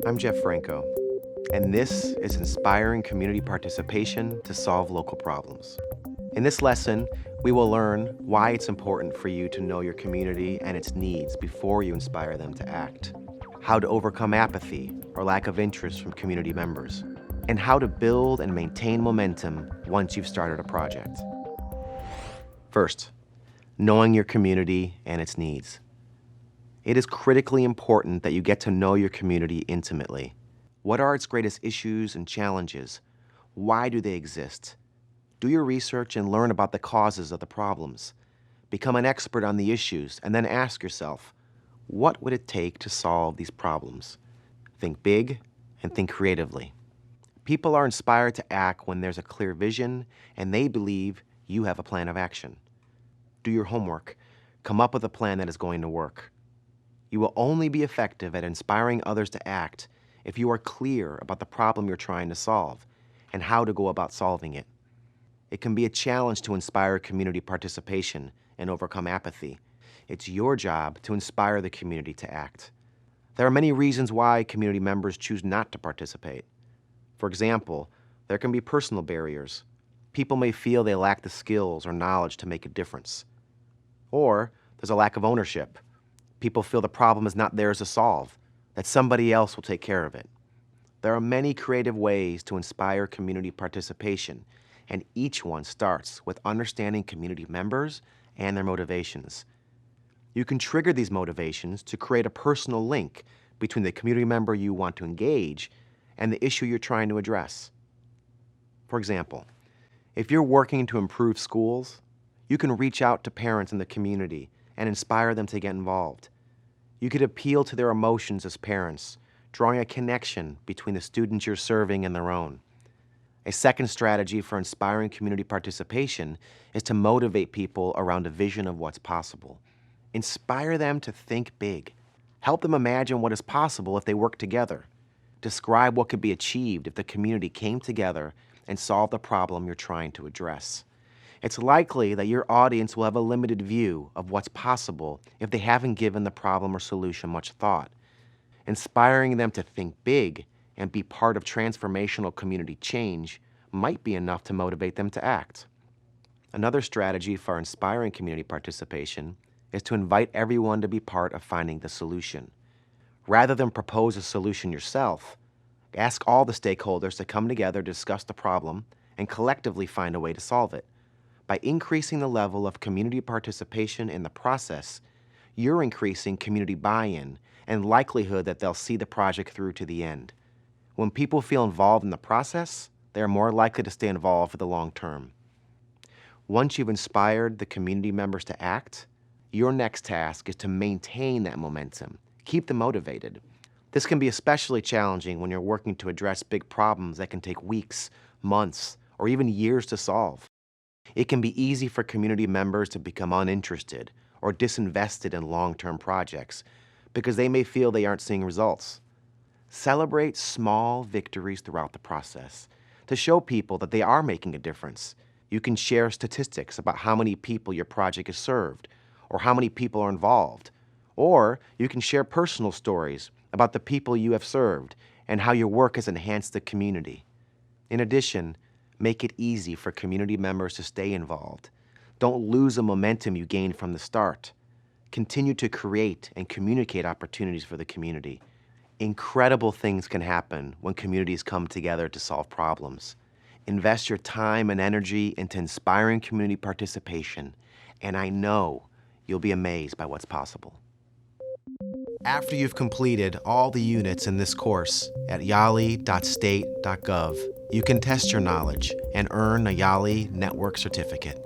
I'm Jeff Franco, and this is Inspiring Community Participation to Solve Local Problems. In this lesson, we will learn why it's important for you to know your community and its needs before you inspire them to act, how to overcome apathy or lack of interest from community members, and how to build and maintain momentum once you've started a project. First, knowing your community and its needs. It is critically important that you get to know your community intimately. What are its greatest issues and challenges? Why do they exist? Do your research and learn about the causes of the problems. Become an expert on the issues and then ask yourself, what would it take to solve these problems? Think big and think creatively. People are inspired to act when there's a clear vision and they believe you have a plan of action. Do your homework. Come up with a plan that is going to work. You will only be effective at inspiring others to act if you are clear about the problem you're trying to solve and how to go about solving it. It can be a challenge to inspire community participation and overcome apathy. It's your job to inspire the community to act. There are many reasons why community members choose not to participate. For example, there can be personal barriers. People may feel they lack the skills or knowledge to make a difference. Or there's a lack of ownership. People feel the problem is not theirs to solve, that somebody else will take care of it. There are many creative ways to inspire community participation, and each one starts with understanding community members and their motivations. You can trigger these motivations to create a personal link between the community member you want to engage and the issue you're trying to address. For example, if you're working to improve schools, you can reach out to parents in the community and inspire them to get involved. You could appeal to their emotions as parents, drawing a connection between the students you're serving and their own. A second strategy for inspiring community participation is to motivate people around a vision of what's possible. Inspire them to think big. Help them imagine what is possible if they work together. Describe what could be achieved if the community came together and solved the problem you're trying to address. It's likely that your audience will have a limited view of what's possible if they haven't given the problem or solution much thought. Inspiring them to think big and be part of transformational community change might be enough to motivate them to act. Another strategy for inspiring community participation is to invite everyone to be part of finding the solution. Rather than propose a solution yourself, ask all the stakeholders to come together to discuss the problem and collectively find a way to solve it. By increasing the level of community participation in the process, you're increasing community buy-in and likelihood that they'll see the project through to the end. When people feel involved in the process, they are more likely to stay involved for the long term. Once you've inspired the community members to act, your next task is to maintain that momentum, keep them motivated. This can be especially challenging when you're working to address big problems that can take weeks, months, or even years to solve. It can be easy for community members to become uninterested or disinvested in long-term projects because they may feel they aren't seeing results. Celebrate small victories throughout the process to show people that they are making a difference. You can share statistics about how many people your project has served or how many people are involved. Or you can share personal stories about the people you have served and how your work has enhanced the community. In addition, make it easy for community members to stay involved. Don't lose the momentum you gained from the start. Continue to create and communicate opportunities for the community. Incredible things can happen when communities come together to solve problems. Invest your time and energy into inspiring community participation, and I know you'll be amazed by what's possible. After you've completed all the units in this course at YALI.STATE.GOV, you can test your knowledge and earn a YALI Network Certificate.